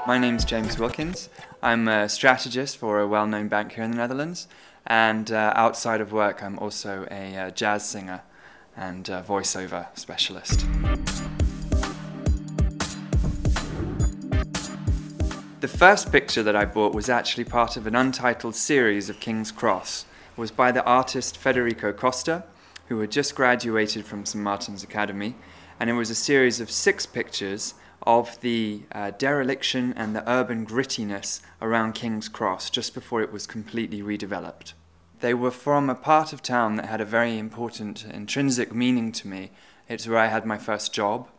My name's James Wilkins. I'm a strategist for a well-known bank here in the Netherlands, and outside of work I'm also a jazz singer and voiceover specialist. The first picture that I bought was actually part of an untitled series of King's Cross. It was by the artist Federico Costa, who had just graduated from St. Martin's Academy, and it was a series of 6 pictures of the dereliction and the urban grittiness around King's Cross just before it was completely redeveloped. They were from a part of town that had a very important intrinsic meaning to me. It's where I had my first job.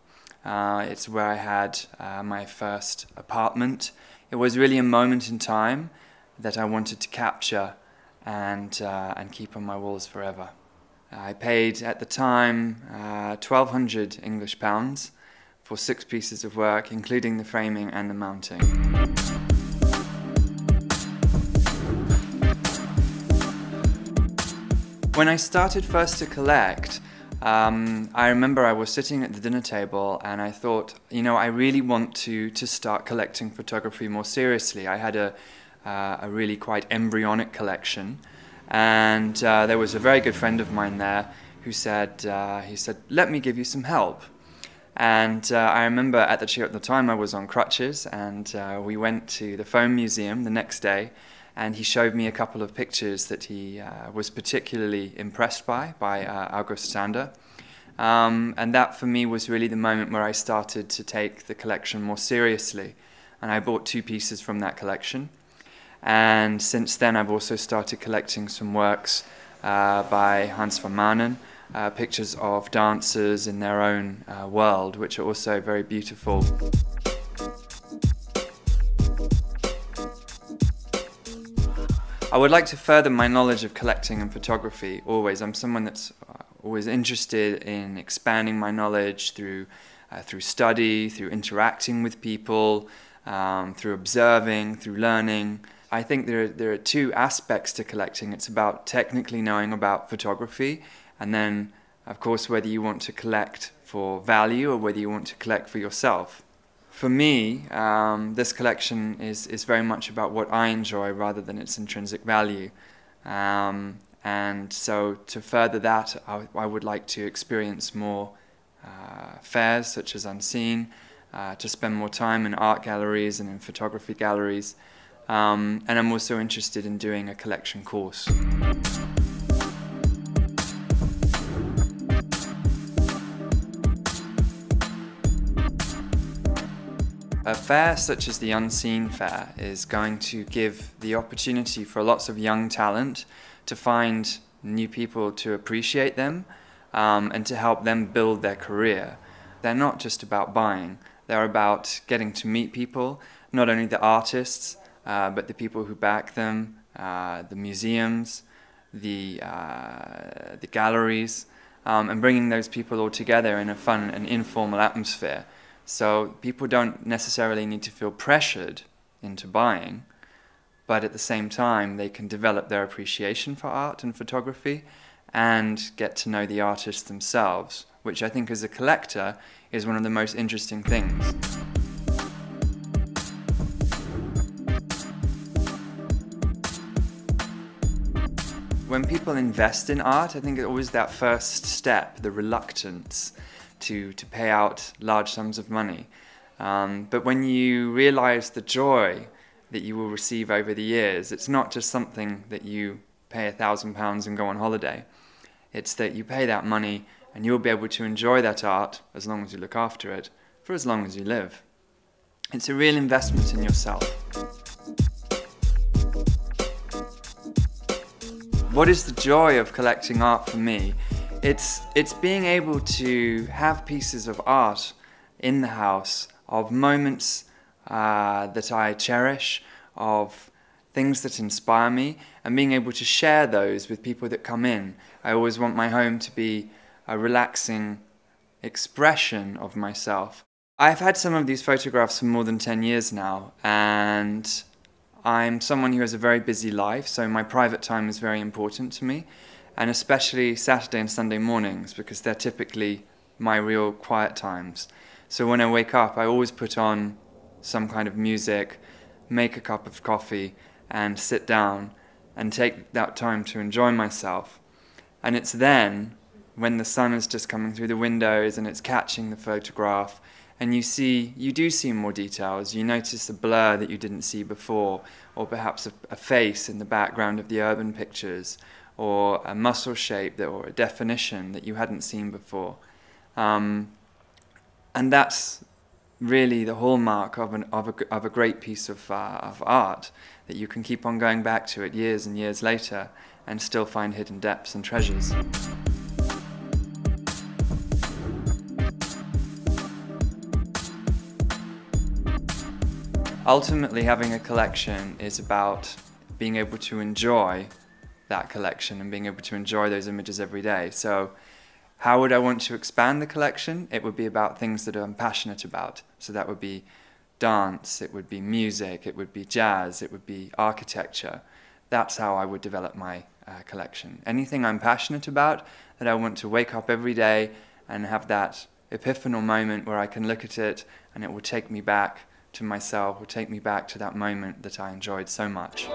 It's where I had my first apartment. It was really a moment in time that I wanted to capture and keep on my walls forever. I paid at the time 1,200 English pounds for 6 pieces of work, including the framing and the mounting. When I started first to collect, I remember I was sitting at the dinner table and I thought, you know, I really want to start collecting photography more seriously. I had a really quite embryonic collection, and there was a very good friend of mine there who said, let me give you some help. And I remember at the time I was on crutches, and we went to the Foam Museum the next day, and he showed me a couple of pictures that he was particularly impressed by August Sander. And that for me was really the moment where I started to take the collection more seriously. And I bought 2 pieces from that collection. And since then I've also started collecting some works by Hans van Maanen, pictures of dancers in their own world, which are also very beautiful. I would like to further my knowledge of collecting and photography always. I'm someone that's always interested in expanding my knowledge through study, through interacting with people, through observing, through learning. I think there are 2 aspects to collecting. It's about technically knowing about photography, and then, of course, whether you want to collect for value or whether you want to collect for yourself. For me, this collection is very much about what I enjoy rather than its intrinsic value. And so to further that, I would like to experience more fairs such as Unseen, to spend more time in art galleries and in photography galleries. And I'm also interested in doing a collection course. A fair such as the Unseen Fair is going to give the opportunity for lots of young talent to find new people to appreciate them and to help them build their career. They're not just about buying, they're about getting to meet people, not only the artists, but the people who back them, the museums, the galleries, and bringing those people all together in a fun and informal atmosphere. So people don't necessarily need to feel pressured into buying, but at the same time they can develop their appreciation for art and photography and get to know the artists themselves, which I think as a collector is one of the most interesting things. When people invest in art, I think it's always that first step, the reluctance to pay out large sums of money. But when you realize the joy that you will receive over the years, it's not just something that you pay £1,000 and go on holiday. It's that you pay that money and you'll be able to enjoy that art, as long as you look after it, for as long as you live. It's a real investment in yourself. What is the joy of collecting art for me? It's being able to have pieces of art in the house, of moments that I cherish, of things that inspire me, and being able to share those with people that come in. I always want my home to be a relaxing expression of myself. I've had some of these photographs for more than 10 years now, and I'm someone who has a very busy life, so my private time is very important to me. And especially Saturday and Sunday mornings, because they're typically my real quiet times. So when I wake up, I always put on some kind of music, make a cup of coffee, and sit down and take that time to enjoy myself. And it's then, when the sun is just coming through the windows and it's catching the photograph, and you do see more details. You notice a blur that you didn't see before, or perhaps a face in the background of the urban pictures, or a muscle shape or a definition that you hadn't seen before. And that's really the hallmark of a great piece of art, that you can keep on going back to it years and years later and still find hidden depths and treasures. Ultimately, having a collection is about being able to enjoy that collection and being able to enjoy those images every day. So how would I want to expand the collection? It would be about things that I'm passionate about. So that would be dance, it would be music, it would be jazz, it would be architecture. That's how I would develop my collection. Anything I'm passionate about, that I want to wake up every day and have that epiphanal moment where I can look at it and it will take me back to myself, will take me back to that moment that I enjoyed so much.